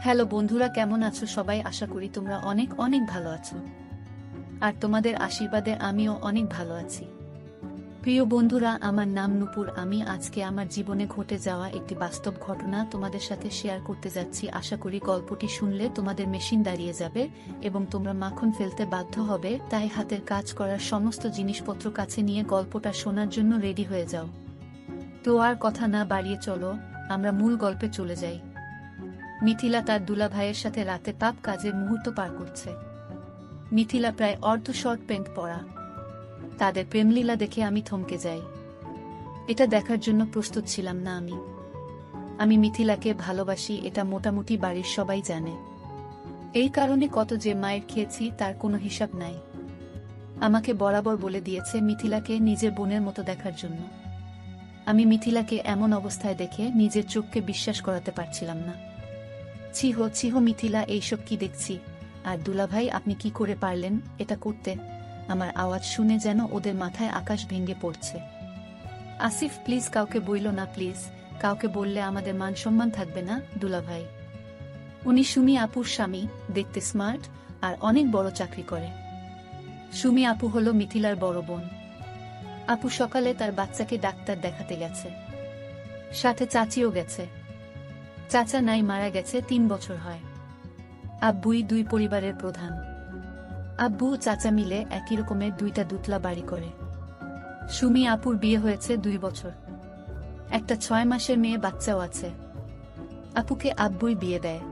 Hello বন্ধুরা, কেমন আছো সবাই? আশা করি তোমরা অনেক অনেক ভালো আছো। আর তোমাদের আশীর্বাদে আমিও অনেক ভালো আছি। প্রিয় বন্ধুরা, আমার নাম নূপুর। আমি আজকে আমার জীবনে ঘটে যাওয়া একটি বাস্তব ঘটনা তোমাদের সাথে শেয়ার করতে যাচ্ছি। আশা করি গল্পটি শুনলে তোমাদের মেশিন দাঁড়িয়ে যাবে এবং তোমরা মাখন ফেলতে বাধ্য হবে। তাই হাতের কাজ করার সমস্ত জিনিসপত্র কাছে নিয়ে গল্পটা শোনার জন্য রেডি হয়ে যাও। তো আর কথা না বাড়িয়ে চলো আমরা মূল গল্পে চলে যাই। মিথিলা তার দুলাভাইয়ের সাথে রাতে পাপ কাজের মুহূর্ত পার করছে। মিথিলা প্রায় অর্ধ শর্ট প্যান্ট পরা। তাদের প্রেমলীলা দেখে আমি থমকে যাই। এটা দেখার জন্য প্রস্তুত ছিলাম না। আমি মিথিলাকে ভালোবাসি, এটা মোটামুটি বাড়ির সবাই জানে। এই কারণে কত যে মায়ের খেয়েছি তার কোনো হিসাব নাই। আমাকে বরাবর বলে দিয়েছে মিথিলাকে নিজের বোনের মতো দেখার জন্য। আমি মিথিলাকে এমন অবস্থায় দেখে নিজের চোখকে বিশ্বাস করাতে পারছিলাম না। ছিহ ছিহ মিথিলা, এইসব কি দেখছি? আর দুলাভাই, আপনি কি করে পারলেন এটা করতে? আমার আওয়াজ শুনে যেন ওদের মাথায় আকাশ ভেঙে পড়ছে। আসিফ, প্লিজ কাউকে বইল না, প্লিজ। কাউকে বললে আমাদের মান সম্মান থাকবে না দুলাভাই। উনি সুমি আপুর স্বামী, দেখতে স্মার্ট আর অনেক বড় চাকরি করে। সুমি আপু হলো মিথিলার বড় বোন। আপু সকালে তার বাচ্চাকে ডাক্তার দেখাতে গেছে, সাথে চাচিও গেছে। চাচা নাই, মারা গেছে 3 বছর হয়। আব্বুই দুই পরিবারের প্রধান। আব্বু ও চাচা মিলে একই রকমের 2টা দুতলা বাড়ি করে। সুমি আপুর বিয়ে হয়েছে 2 বছর, একটা 6 মাসের মেয়ে বাচ্চাও আছে। আপুকে আব্বুই বিয়ে দেয়।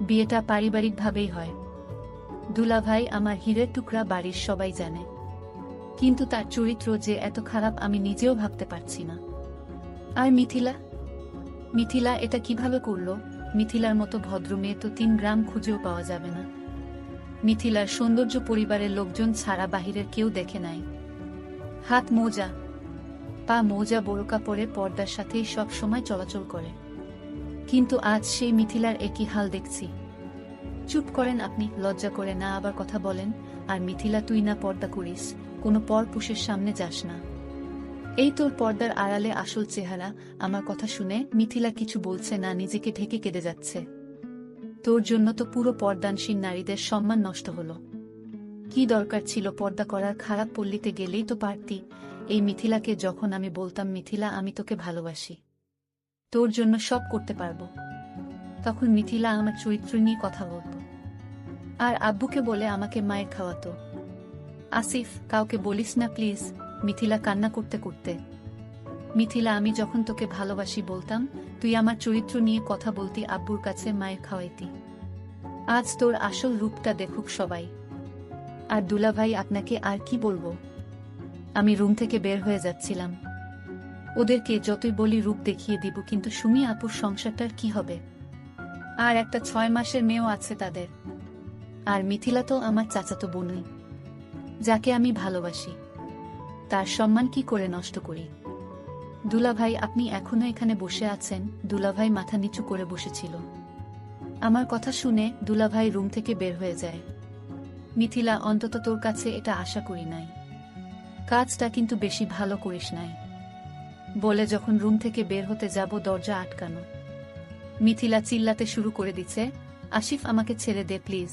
বিয়েটা পারিবারিকভাবেই হয়। দুলাভাই আমার হীরের টুকরা, বাড়ির সবাই জানে। কিন্তু তার চরিত্র যে এত খারাপ আমি নিজেও ভাবতে পারছি না। আর মিথিলা এটা কিভাবে করলো? মিথিলার মতো ভদ্র মেয়ে তো 3 গ্রাম খুঁজেও পাওয়া যাবে না। মিথিলার সৌন্দর্য পরিবারের লোকজন ছাড়া বাহিরের কেউ দেখে নাই। হাত মোজা, পা মোজা, বোরকা পরে পর্দার সাথেই সব সময় চলাচল করে। কিন্তু আজ সেই মিথিলার একই হাল দেখছি। চুপ করেন আপনি, লজ্জা করে না আবার কথা বলেন। আর মিথিলা, তুই না পর্দা করিস, কোনো পরপুরুষের সামনে যাস না। এই তোর পর্দার আড়ালে আসল চেহারা। আমার কথা শুনে মিথিলা কিছু বলছে না, নিজেকে ঢেকে কেঁদে যাচ্ছে। তোর জন্য তো পুরো পর্দানসীন নারীদের সম্মান নষ্ট হলো। কি দরকার ছিল পর্দা করার? খারাপ পল্লীতে গেলেই তো পারতি। এই মিথিলাকে যখন আমি বলতাম, মিথিলা আমি তোকে ভালোবাসি, তোর জন্য সব করতে পারবো, তখন মিথিলা আমার চরিত্র নিয়ে কথা বলতো আর আব্বুকে বলে আমাকে মায়ের খাওয়াতো। আসিফ, কাউকে বলিস না প্লিজ। মিথিলা কান্না করতে করতে। মিথিলা, আমি যখন তোকে ভালোবাসি বলতাম, তুই আমার চরিত্র নিয়ে কথা বলতি, আব্বুর কাছে মায়ের খাওয়াইতি। আজ তোর আসল রূপটা দেখুক সবাই। আর দুলাভাই, আপনাকে আর কি বলবো? আমি রুম থেকে বের হয়ে যাচ্ছিলাম। ওদেরকে যতই বলি রূপ দেখিয়ে দিব, কিন্তু সুমি আপুর সংসারটার কি হবে? আর একটা 6 মাসের মেয়েও আছে তাদের। আর মিথিলা তো আমার চাচাতো বোনই, যাকে আমি ভালোবাসি। তার সম্মান কি করে নষ্ট করি? দুলাভাই, আপনি এখনো এখানে বসে আছেন? দুলাভাই মাথা নিচু করে বসেছিল। আমার কথা শুনে দুলাভাই রুম থেকে বের হয়ে যায়। মিথিলা, অন্তত তোর কাছে এটা আশা করি নাই। কাজটা কিন্তু বেশি ভালো করিস নাই, বলে যখন রুম থেকে বের হতে যাব দরজা আটকানো। মিথিলা চিল্লাতে শুরু করে দিচ্ছে, আসিফ আমাকে ছেড়ে দে প্লিজ।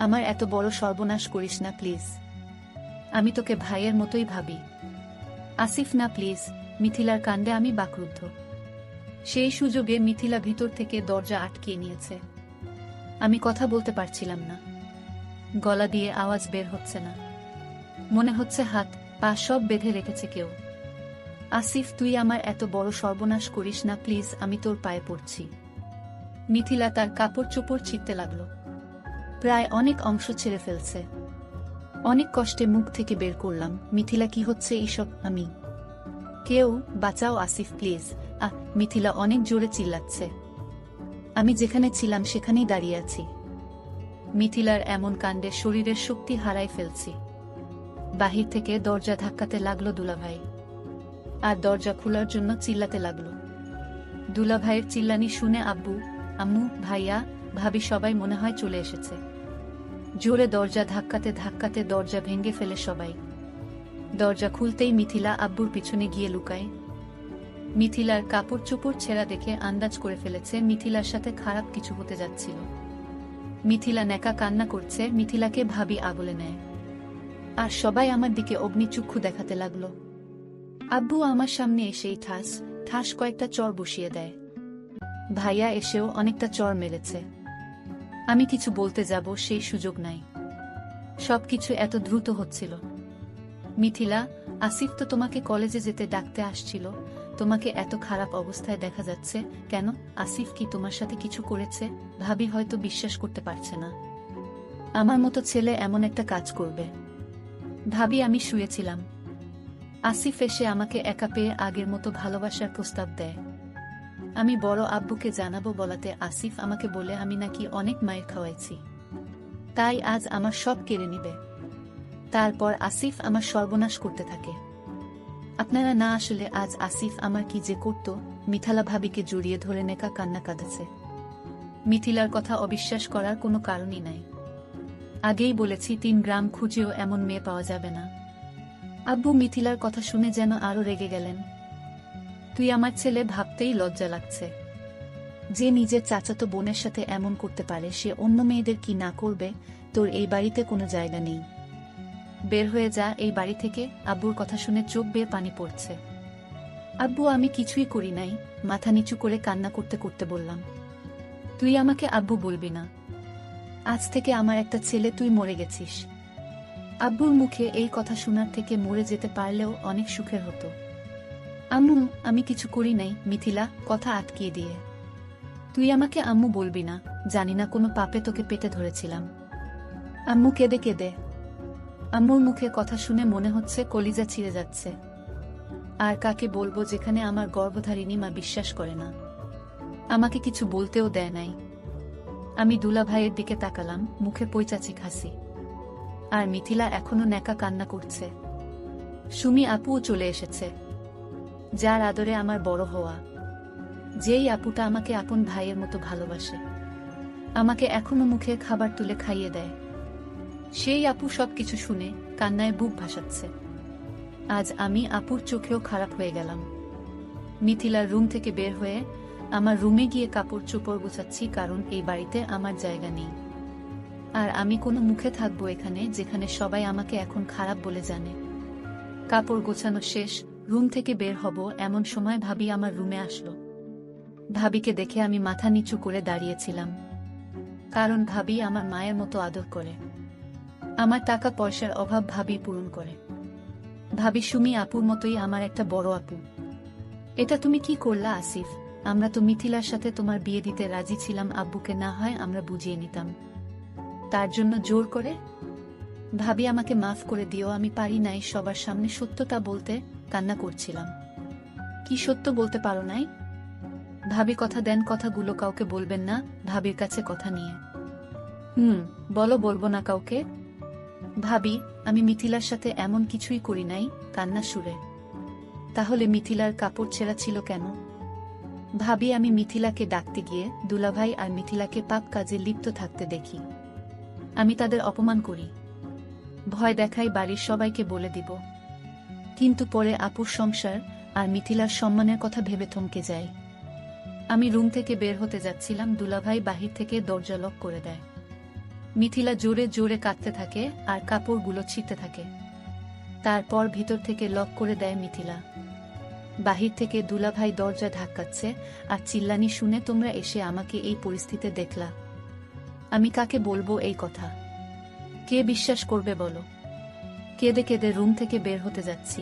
আমার এত বড় সর্বনাশ করিস না প্লিজ। আমি তোকে ভাইয়ের মতোই ভাবি। আসিফ না প্লিজ। মিথিলার কাণ্ডে আমি বাকরুদ্ধ। সেই সুযোগে মিথিলা ভিতর থেকে দরজা আটকিয়ে নিয়েছে। আমি কথা বলতে পারছিলাম না, গলা দিয়ে আওয়াজ বের হচ্ছে না। মনে হচ্ছে হাত পা সব বেঁধে রেখেছে কেউ। আসিফ, তুই আমার এত বড় সর্বনাশ করিস না প্লিজ, আমি তোর পায়ে পড়ছি। মিথিলা তার কাপড় চোপড় ছিঁড়তে লাগলো, প্রায় অনেক অংশ ছেড়ে ফেলছে। অনেক কষ্টে মুখ থেকে বের করলাম, মিথিলা কি হচ্ছে এইসব? কেউ বাঁচাও আসিফ প্লিজ। মিথিলা অনেক জোরে চিল্লাচ্ছে। আমি যেখানে ছিলাম সেখানেই দাঁড়িয়ে আছি। মিথিলার এমন কাণ্ডে শরীরের শক্তি হারাই ফেলছি। বাহির থেকে দরজা ধাক্কাতে লাগলো দুলাভাই, আর দরজা খোলার জন্য চিল্লাতে লাগলো। দুলাভাইয়ের চিল্লানি শুনে আব্বু, আম্মু, ভাইয়া, ভাবি সবাই মনে হয় চলে এসেছে। জোরে দরজা ধাক্কাতে ধাক্কাতে দরজা ভেঙে ফেলে সবাই। দরজা খুলতেই মিথিলা আব্বুর পিছনে গিয়ে লুকায়। মিথিলার কাপড় চোপড় ছেঁড়া দেখে আন্দাজ করে ফেলেছে মিথিলার সাথে খারাপ কিছু হতে যাচ্ছিল। মিথিলা নেকা কান্না করছে, মিথিলাকে ভাবি আগলে নেয়। আর সবাই আমার দিকে অগ্নিচক্ষু দেখাতে লাগলো। আব্বু আমার সামনে এসেই ঠাস ঠাস কয়েকটা চর বসিয়ে দেয়। ভাইয়া এসেও অনেকটা চর মেরেছে। আমি কিছু বলতে যাব সেই সুযোগ নাই। সবকিছু এত দ্রুত হচ্ছিল। মিথিলা, আসিফ তো তোমাকে কলেজে যেতে ডাকতে আসছিল, তোমাকে এত খারাপ অবস্থায় দেখা যাচ্ছে কেন? আসিফ কি তোমার সাথে কিছু করেছে? ভাবি হয়তো বিশ্বাস করতে পারছে না আমার মতো ছেলে এমন একটা কাজ করবে। ভাবি, আমি শুয়েছিলাম। আসিফ এসে আমাকে একা পেয়ে আগের মতো ভালোবাসার প্রস্তাব দেয়। আমি বড় আব্বুকে জানাবো বলাতে আসিফ আমাকে বলে আমি নাকি অনেক মায়ের খাওয়াইছি, তাই আজ আমার সব কেড়ে নিবে। তারপর আসিফ আমার সর্বনাশ করতে থাকে। আপনারা না আসলে আজ আসিফ আমার কি যে করত। মিথিলা ভাবিকে জড়িয়ে ধরে নেকা কান্না কাঁদাছে। মিথিলার কথা অবিশ্বাস করার কোনো কারণই নাই। আগেই বলেছি 3 গ্রাম খুঁজেও এমন মেয়ে পাওয়া যাবে না। আব্বু মিথিলার কথা শুনে যেন আরো রেগে গেলেন। তুই আমার ছেলে, ভাবতেই লজ্জা লাগছে। যে নিজের চাচাতো বোনের সাথে এমন করতে পারে সে অন্য মেয়েদের কি না করবে? তোর এই বাড়িতে কোনো জায়গা নেই, বের হয়ে যা এই বাড়ি থেকে। আব্বুর কথা শুনে চোখ বেয়ে পানি পড়ছে। আব্বু, আমি কিছুই করি নাই। মাথা নিচু করে কান্না করতে করতে বললাম। তুই আমাকে আব্বু বলবি না। আজ থেকে আমার একটা ছেলে, তুই মরে গেছিস। আব্বুর মুখে এই কথা শোনার থেকে মরে যেতে পারলেও অনেক সুখের হতো। আম্মু, আমি কিছু করি নাই। মিথিলা কথা আটকিয়ে দিয়ে, তুই আমাকে আম্মু বলবি না। জানি না কোনো পাপে তোকে পেটে ধরেছিলাম। আম্মু কেঁদে কেঁদে। আম্মুর মুখে কথা শুনে মনে হচ্ছে কলিজা ছিঁড়ে যাচ্ছে। আর কাকে বলবো যেখানে আমার গর্ভধারিণী মা বিশ্বাস করে না, আমাকে কিছু বলতেও দেয় নাই। আমি দুলা ভাইয়ের দিকে তাকালাম, মুখে পৈচাচিক হাসি। আর মিথিলা এখনো নেকা কান্না করছে। সুমি আপুও চলে এসেছে, যার আদরে আমার বড় হওয়া। যেই আপুটা আমাকে আপন ভাইয়ের মতো ভালোবাসে, আমাকে এখনো মুখে খাবার তুলে খাইয়ে দেয়। সেই আপু সবকিছু শুনে কান্নায় বুক ভাসাচ্ছে। আজ আমি আপুর চোখেও খারাপ হয়ে গেলাম। মিথিলার রুম থেকে বের হয়ে আমার রুমে গিয়ে কাপড় চোপড় গোছাচ্ছি, কারণ এই বাড়িতে আমার জায়গা নেই। আর আমি কোনো মুখে থাকবো এখানে যেখানে সবাই আমাকে এখন খারাপ বলে জানে। কাপড় গোছানো শেষ, রুম থেকে বের হব এমন সময় ভাবি আমার রুমে আসলো। ভাবিকে দেখে আমি মাথা নিচু করে দাঁড়িয়েছিলাম, কারণ ভাবি আমার মায়ের মতো আদর করে। আমার টাকা পয়সার অভাব ভাবি পূরণ করে। ভাবি সুমি আপুর মতোই আমার একটা বড় আপু। এটা তুমি কি করলা আসিফ? আমরা তো মিথিলার সাথে তোমার বিয়ে দিতে রাজি ছিলাম, আব্বুকে না হয় আমরা বুঝিয়ে নিতাম, তার জন্য জোর করে? ভাবি আমাকে মাফ করে দিও, আমি পারি নাই সবার সামনে সত্যটা বলতে। কান্না করছিলাম। কি সত্য বলতে পারো নাই? ভাবি কথা দেন, কথাগুলো কাউকে বলবেন না। ভাবির কাছে কথা নিয়ে বলো বলবো না কাউকে। ভাবি, আমি মিথিলার সাথে এমন কিছুই করি নাই। কান্না সুরে। তাহলে মিথিলার কাপড় ছেঁড়া ছিল কেন? ভাবি, আমি মিথিলাকে ডাকতে গিয়ে দুলাভাই আর মিথিলাকে পাপ কাজে লিপ্ত থাকতে দেখি। আমি তাদের অপমান করি, ভয় দেখাই বাড়ির সবাইকে বলে দিব। কিন্তু পরে আপুর সংসার আর মিথিলার সম্মানের কথা ভেবে থমকে যাই। আমি রুম থেকে বের হতে যাচ্ছিলাম, দুলাভাই বাহির থেকে দরজা লক করে দেয়। মিথিলা জোরে জোরে কাঁদতে থাকে আর কাপড়গুলো ছিঁড়তে থাকে। তারপর ভিতর থেকে লক করে দেয় মিথিলা। বাহির থেকে দুলাভাই দরজা ধাক্কাচ্ছে আর চিল্লানি শুনে তোমরা এসে আমাকে এই পরিস্থিতিতে দেখলা। আমি কাকে বলবো এই কথা? কে বিশ্বাস করবে বলো? কেঁদে কেঁদে রুম থেকে বের হতে যাচ্ছি।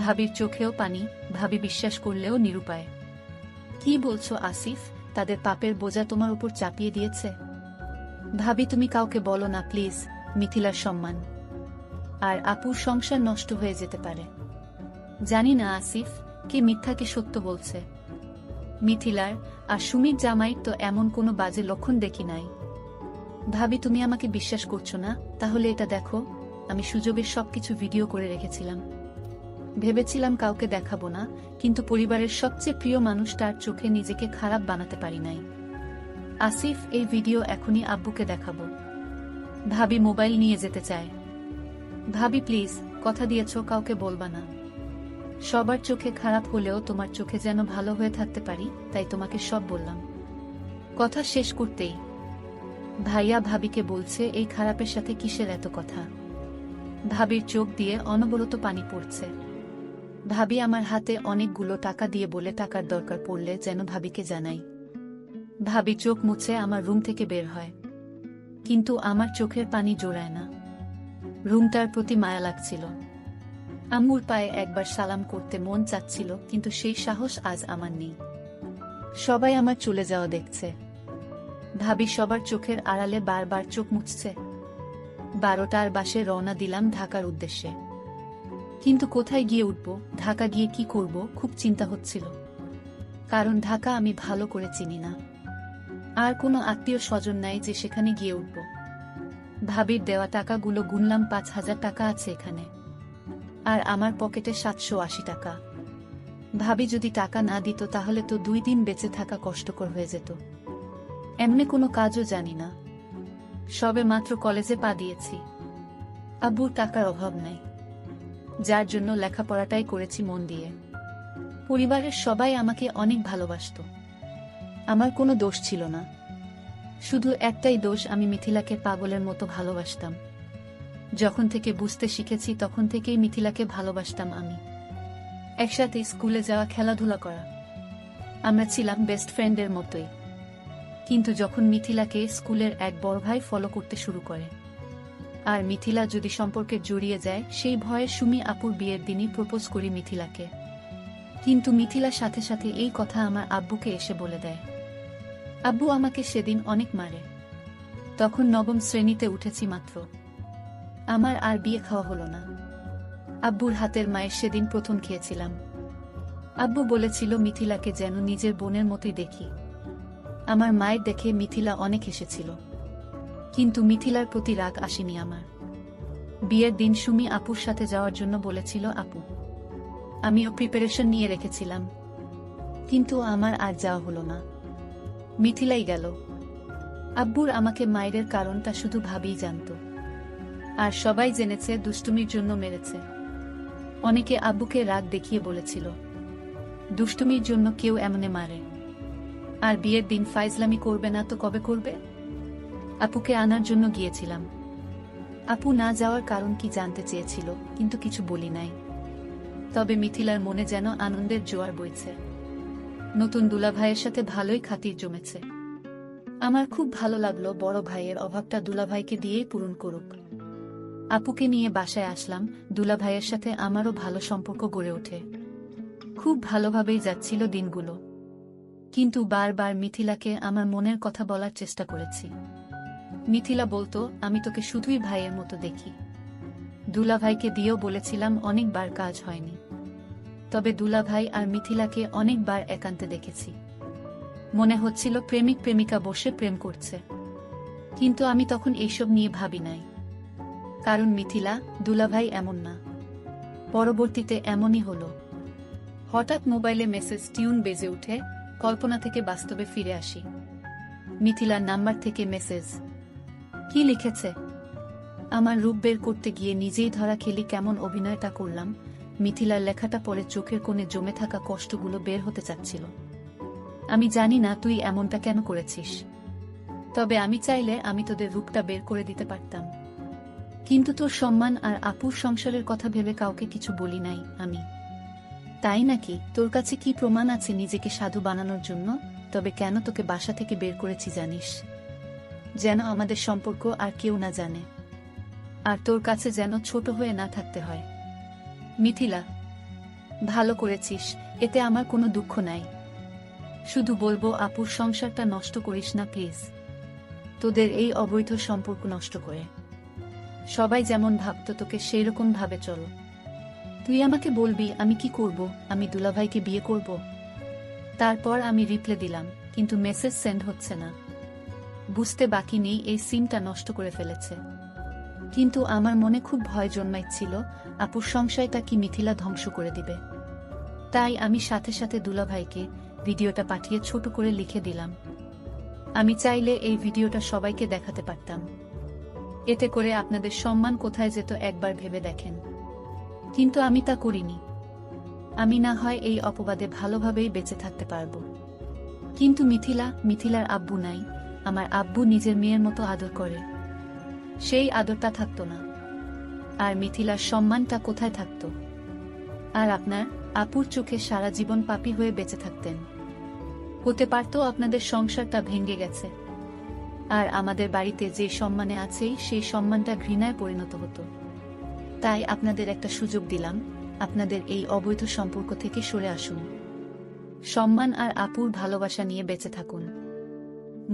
ভাবির চোখেও পানি। ভাবি বিশ্বাস করলেও নিরুপায়। কি বলছো আসিফ? তাদের পাপের বোঝা তোমার উপর চাপিয়ে দিয়েছে? ভাবি, তুমি কাউকে বলো না প্লিজ। মিথিলার সম্মান আর আপুর সংসার নষ্ট হয়ে যেতে পারে। জানি না আসিফ, কে মিথ্যা কে সত্য বলছে। মিথিলার আর সুমির জামাইয়ের তো এমন কোনো বাজে লক্ষণ দেখি নাই। ভাবি, তুমি আমাকে বিশ্বাস করছো না? তাহলে এটা দেখো, আমি সুযোগের সবকিছু ভিডিও করে রেখেছিলাম। ভেবেছিলাম কাউকে দেখাবো না, কিন্তু পরিবারের সবচেয়ে প্রিয় মানুষটার চোখে নিজেকে খারাপ বানাতে পারি নাই। আসিফ, এই ভিডিও এখনই আব্বুকে দেখাবো। ভাবি মোবাইল নিয়ে যেতে চায়। ভাবি প্লিজ, কথা দিয়েছ কাউকে বলবা না। সবার চোখে খারাপ হলেও তোমার চোখে যেন ভালো হয়ে থাকতে পারি, তাই তোমাকে সব বললাম। কথা শেষ করতেই ভাইয়া ভাবিকে বলছে, এই খারাপের সাথে কিসের এত কথা? ভাবির চোখ দিয়ে অনবরত পানি পড়ছে। ভাবি আমার হাতে অনেকগুলো টাকা দিয়ে বলে টাকার দরকার পড়লে যেন ভাবিকে জানাই। ভাবি চোখ মুছে আমার রুম থেকে বের হয়, কিন্তু আমার চোখের পানি জোড়ায় না। রুমটার প্রতি মায়া লাগছিল। আম্মুর পায়ে একবার সালাম করতে মন চাচ্ছিল, কিন্তু সেই সাহস আজ আমার নেই। সবাই আমার চলে যাওয়া দেখছে। ভাবি সবার চোখের আড়ালে বারবার চোখ মুছছে। 12টার বাসে রওনা দিলাম ঢাকার উদ্দেশ্যে। কিন্তু কোথায় গিয়ে উঠব, ঢাকা গিয়ে কি করব, খুব চিন্তা হচ্ছিল। কারণ ঢাকা আমি ভালো করে চিনি না, আর কোনো আত্মীয় স্বজন নাই যে সেখানে গিয়ে উঠব। ভাবির দেওয়া টাকাগুলো গুনলাম, 5,000 টাকা আছে এখানে, আর আমার পকেটে 780 টাকা। ভাবি যদি টাকা না দিত তাহলে তো 2 দিন বেঁচে থাকা কষ্টকর হয়ে যেত। এমনি কোনো কাজও জানি না, সবে মাত্র কলেজে পা দিয়েছি। আব্বুর টাকার অভাব নাই, যার জন্য লেখাপড়াটাই করেছি মন দিয়ে। পরিবারের সবাই আমাকে অনেক ভালোবাসত, আমার কোনো দোষ ছিল না। শুধু একটাই দোষ, আমি মিথিলাকে পাগলের মতো ভালোবাসতাম। যখন থেকে বুঝতে শিখেছি তখন থেকেই মিথিলাকে ভালোবাসতাম আমি। একসাথে স্কুলে যাওয়া, খেলাধুলা করা, আমরা ছিলাম বেস্ট ফ্রেন্ডের মতোই। কিন্তু যখন মিথিলাকে স্কুলের এক বড় ভাই ফলো করতে শুরু করে, আর মিথিলা যদি সম্পর্কে জড়িয়ে যায়, সেই ভয়ে সুমি আপুর বিয়ের দিনই প্রপোজ করি মিথিলাকে। কিন্তু মিথিলার সাথে সাথে এই কথা আমার আব্বুকে এসে বলে দেয়। আব্বু আমাকে সেদিন অনেক মারে। তখন 9ম শ্রেণীতে উঠেছি মাত্র। আমার আর বিয়ে খাওয়া হলো না। আব্বুর হাতের মায়ের সেদিন প্রথম খেয়েছিলাম। আব্বু বলেছিল মিথিলাকে যেন নিজের বোনের মতোই দেখি। আমার মায়ের দেখে মিথিলা অনেক হেসেছিল, কিন্তু মিথিলার প্রতি রাগ আসেনি আমার। বিয়ের দিন সুমি আপুর সাথে যাওয়ার জন্য বলেছিল আপু, আমিও প্রিপারেশন নিয়ে রেখেছিলাম, কিন্তু আমার আর যাওয়া হলো না। মিথিলাই গেল। আব্বুর আমাকে মায়ের কারণটা শুধু ভাবিই জানত, আর সবাই জেনেছে দুষ্টুমির জন্য মেরেছে। অনেকে আব্বুকে রাগ দেখিয়ে বলেছিল, দুষ্টুমির জন্য কেউ এমনে মারে, আর বিয়ের দিন ফাইজলামি করবে না তো কবে করবে? আপুকে আনার জন্য গিয়েছিলাম। আপু না যাওয়ার কারণ কি জানতে চেয়েছিল, কিন্তু কিছু বলি নাই। তবে মিথিলার মনে যেন আনন্দের জোয়ার বইছে। নতুন দুলাভাইয়ের সাথে ভালোই খাতির জমেছে। আমার খুব ভালো লাগলো বড় ভাইয়ের অভাবটা দুলাভাইকে দিয়েই পূরণ করুক। আপুকে নিয়ে বাসায় আসলাম। দুলাভাইয়ের সাথে আমারও ভালো সম্পর্ক গড়ে ওঠে। খুব ভালোভাবেই যাচ্ছিল দিনগুলো, কিন্তু বারবার মিথিলাকে আমার মনের কথা বলার চেষ্টা করেছি। মিথিলা বলতো, আমি তোকে শুধুই ভাইয়ের মতো দেখি। দুলাভাইকে দিয়েও বলেছিলাম, অনেকবার কাজ হয়নি। তবে দুলাভাই আর মিথিলাকে অনেকবার একান্তে দেখেছি। মনে হচ্ছিল প্রেমিক প্রেমিকা বসে প্রেম করছে, কিন্তু আমি তখন এইসব নিয়ে ভাবি নাই, কারণ মিথিলা, দুলাভাই এমন না। পরবর্তীতে এমনই হলো। হঠাৎ মোবাইলে মেসেজ টিউন বেজে উঠে। কল্পনা থেকে বাস্তবে ফিরে আসি। মিথিলার নাম্বার থেকে মেসেজ। কি লিখেছে? আমার রূপ বের করতে গিয়ে নিজেই ধরা খেলি কেমন অভিনয়টা করলাম। মিথিলার লেখাটা পরে চোখের কোণে জমে থাকা কষ্টগুলো বের হতে চাচ্ছিল। আমি জানি না তুই এমনটা কেন করেছিস, তবে আমি চাইলে আমি তোদের রূপটা বের করে দিতে পারতাম, কিন্তু তোর সম্মান আর আপুর সংসারের কথা ভেবে কাউকে কিছু বলি নাই আমি। তাই নাকি? তোর কাছে কি প্রমাণ আছে নিজেকে সাধু বানানোর জন্য? তবে কেন তোকে বাসা থেকে বের করেছি জানিস? যেন আমাদের সম্পর্ক আর কেউ না জানে, আর তোর কাছে যেন ছোট হয়ে না থাকতে হয়। মিথিলা, ভালো করেছিস, এতে আমার কোনো দুঃখ নাই। শুধু বলবো, আপুর সংসারটা নষ্ট করিস না প্লিজ। তোদের এই অবৈধ সম্পর্ক নষ্ট করে সবাই যেমন ভাবতো তোকে সেই রকম ভাবে চলো। তুই আমাকে বলবি আমি কি করব? আমি দুলাভাইকে বিয়ে করব? তারপর আমি রিপ্লে দিলাম, কিন্তু মেসেজ সেন্ড হচ্ছে না। বুঝতে বাকি নেই এই সিমটা নষ্ট করে ফেলেছে। কিন্তু আমার মনে খুব ভয় জন্মাইছিল, আপুর সংশয়টা কি মিথিলা ধ্বংস করে দিবে। তাই আমি সাথে সাথে দুলাভাইকে ভিডিওটা পাঠিয়ে ছোট করে লিখে দিলাম, আমি চাইলে এই ভিডিওটা সবাইকে দেখাতে পারতাম। এতে করে আপনাদের সম্মান কোথায় যেত একবার ভেবে দেখেন। কিন্তু আমি তা করিনি। আমি না হয় এই অপবাদে ভালোভাবেই বেঁচে থাকতে পারবো। কিন্তু মিথিলার আব্বু নাই। আমার আব্বু নিজের মেয়ের মতো আদর করে। সেই আদরটা থাকতো না। আর মিথিলার সম্মানটা কোথায় থাকতো? আর আপনার আপুর চোখে সারা জীবন পাপী হয়ে বেঁচে থাকতেন। হতে পারতো আপনাদের সংসারটা ভেঙে গেছে, আর আমাদের বাড়িতে যে সম্মানে আছেই সেই সম্মানটা ঘৃণায় পরিণত হতো। তাই আপনাদের একটা সুযোগ দিলাম, আপনাদের এই অবৈধ সম্পর্ক থেকে সরে আসুন। সম্মান আর আপুর ভালোবাসা নিয়ে বেঁচে থাকুন।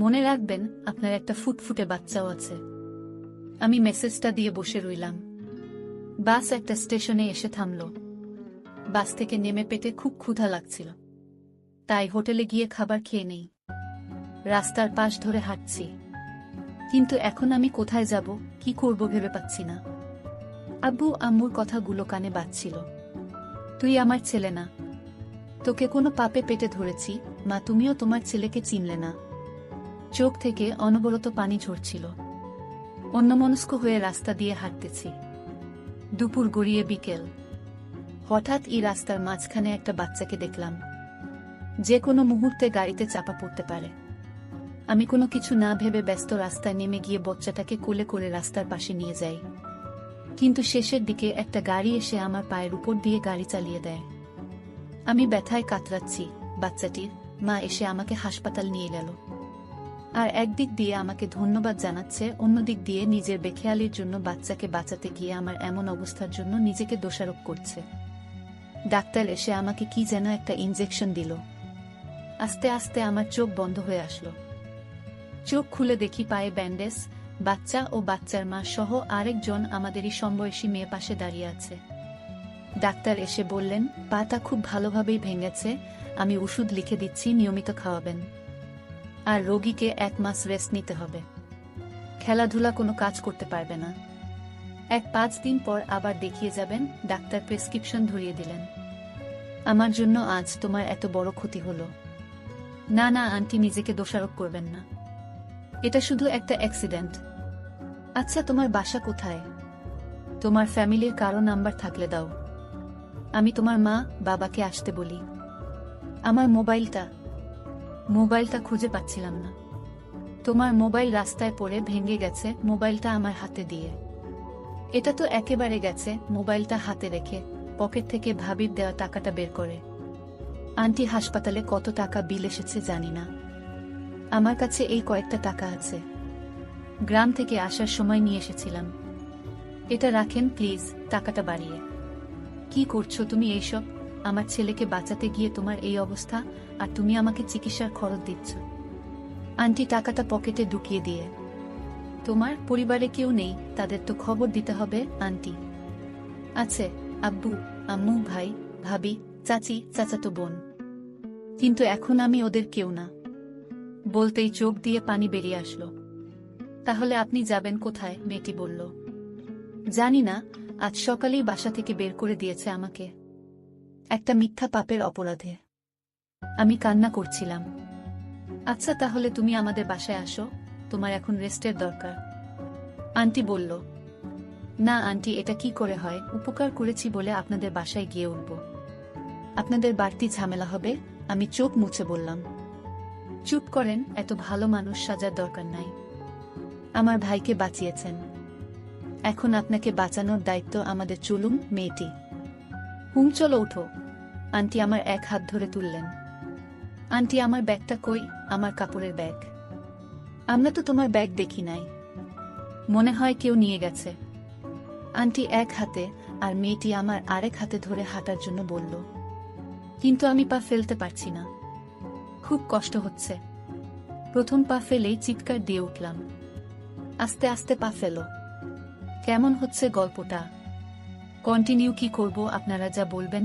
মনে রাখবেন, আপনার একটা ফুটফুটে বাচ্চাও আছে। আমি মেসেজটা দিয়ে বসে রইলাম। বাস একটা স্টেশনে এসে থামল। বাস থেকে নেমে পেটে খুব ক্ষুধা লাগছিল, তাই হোটেলে গিয়ে খাবার খেয়ে নেই। রাস্তার পাশ ধরে হাঁটছি, কিন্তু এখন আমি কোথায় যাব, কি করব ভেবে পাচ্ছি না। আব্বু আম্মুর কথাগুলো কানে বাজছিল। তুই আমার ছেলে না, তোকে কোনো পাপে পেটে ধরেছি। মা, তুমিও তোমার ছেলেকে চিনলে না। চোখ থেকে অনবরত পানি ঝরছিল। অন্যমনস্ক হয়ে রাস্তা দিয়ে হাঁটতেছি। দুপুর গড়িয়ে বিকেল। হঠাৎ এই রাস্তার মাঝখানে একটা বাচ্চাকে দেখলাম, যে কোনো মুহূর্তে গাড়িতে চাপা পড়তে পারে। আমি কোনো কিছু না ভেবে ব্যস্ত রাস্তায় নেমে গিয়ে বাচ্চাটাকে কোলে করে রাস্তার পাশে নিয়ে যাই। কিন্তু শেষের দিকে একটা গাড়ি এসে আমার পায়ের উপর দিয়ে গাড়ি চালিয়ে দেয়। আমি ব্যথায় কাতরাচ্ছি। বাচ্চাটির মা এসে আমাকে হাসপাতাল নিয়ে গেল, আর একদিক দিয়ে আমাকে ধন্যবাদ জানাচ্ছে, অন্যদিক দিয়ে নিজের বেখেয়ালির জন্য বাচ্চাকে বাঁচাতে গিয়ে আমার এমন অবস্থার জন্য নিজেকে দোষারোপ করছে। ডাক্তার এসে আমাকে কি যেন একটা ইনজেকশন দিল। আস্তে আস্তে আমার চোখ বন্ধ হয়ে আসলো। চোখ খুলে দেখি পায়ে ব্যান্ডেজ। বাচ্চা ও বাচ্চার মা সহ আরেকজন আমাদেরই সমবয়সী মেয়ে পাশে দাঁড়িয়ে আছে। ডাক্তার এসে বললেন, পাটা খুব ভালোভাবেই ভেঙেছে, আমি ওষুধ লিখে দিচ্ছি, নিয়মিত খাওয়াবেন। আর রোগীকে 1 মাস রেস্ট নিতে হবে। খেলাধুলা কোনো কাজ করতে পারবে না। 5 দিন পর আবার দেখিয়ে যাবেন। ডাক্তার প্রেসক্রিপশন ধরিয়ে দিলেন। আমার জন্য আজ তোমার এত বড় ক্ষতি হলো। না না আন্টি, নিজেকে দোষারোপ করবেন না। এটা শুধু একটা অ্যাক্সিডেন্ট। আচ্ছা, তোমার বাসা কোথায়? তোমার ফ্যামিলির কারো নাম্বার থাকলে দাও, আমি তোমার মা বাবাকে আসতে বলি। আমার মোবাইলটা খুঁজে পাচ্ছিলাম না। তোমার মোবাইল রাস্তায় পড়ে ভেঙে গেছে, মোবাইলটা আমার হাতে দিয়ে। এটা তো একেবারে গেছে। মোবাইলটা হাতে রেখে পকেট থেকে ভাবির দেওয়া টাকাটা বের করে। আন্টি, হাসপাতালে কত টাকা বিল এসেছে জানি না, আমার কাছে এই কয়েকটা টাকা আছে, গ্রাম থেকে আসার সময় নিয়ে এসেছিলাম। এটা রাখেন প্লিজ, টাকাটা বাড়িয়ে। কি করছো তুমি এইসব? আমার ছেলেকে বাঁচাতে গিয়ে তোমার এই অবস্থা, আর তুমি আমাকে চিকিৎসার খরচ দিচ্ছ। আন্টি টাকাটা পকেটে ঢুকিয়ে দিয়ে। তোমার পরিবারে কেউ নেই, তাদের তো খবর দিতে হবে। আন্টি আছে, আব্বু আম্মু, ভাই ভাবি, চাচি, চাচাতো বোন, কিন্তু এখন আমি ওদের কেউ না। বলতেই চোখ দিয়ে পানি বেরিয়ে আসলো। তাহলে আপনি যাবেন কোথায়? মেয়েটি বলল। জানি না, আজ সকালেই বাসা থেকে বের করে দিয়েছে আমাকে, একটা মিথ্যা পাপের অপরাধে। আমি কান্না করছিলাম। আচ্ছা, তাহলে তুমি আমাদের বাসায় আসো, তোমার এখন রেস্টের দরকার। আন্টি বলল, না আন্টি, এটা কি করে হয়? উপকার করেছি বলে আপনাদের বাসায় গিয়ে উঠব, আপনাদের বাড়তি ঝামেলা হবে। আমি চোখ মুছে বললাম, চুপ করেন, এত ভালো মানুষ সাজার দরকার নাই। আমার ভাইকে বাঁচিয়েছেন, এখন আপনাকে বাঁচানোর দায়িত্ব আমাদের। চলুন মেয়েটি। চলো উঠো। আন্টি আমার এক হাত ধরে তুললেন। আন্টি, আমার ব্যাগটা কই? আমার কাপড়ের ব্যাগ। আমরা তো তোমার ব্যাগ দেখি নাই, মনে হয় কেউ নিয়ে গেছে। আন্টি এক হাতে আর মেয়েটি আমার আরেক হাতে ধরে হাঁটার জন্য বলল, কিন্তু আমি পা ফেলতে পারছি না, খুব কষ্ট হচ্ছে। প্রথম পা ফেলেই চিৎকার দিয়ে উঠলাম। আস্তে আস্তে পা ফেলো। কেমন হচ্ছে গল্পটা? কন্টিনিউ কি করব? আপনারা যা বলবেন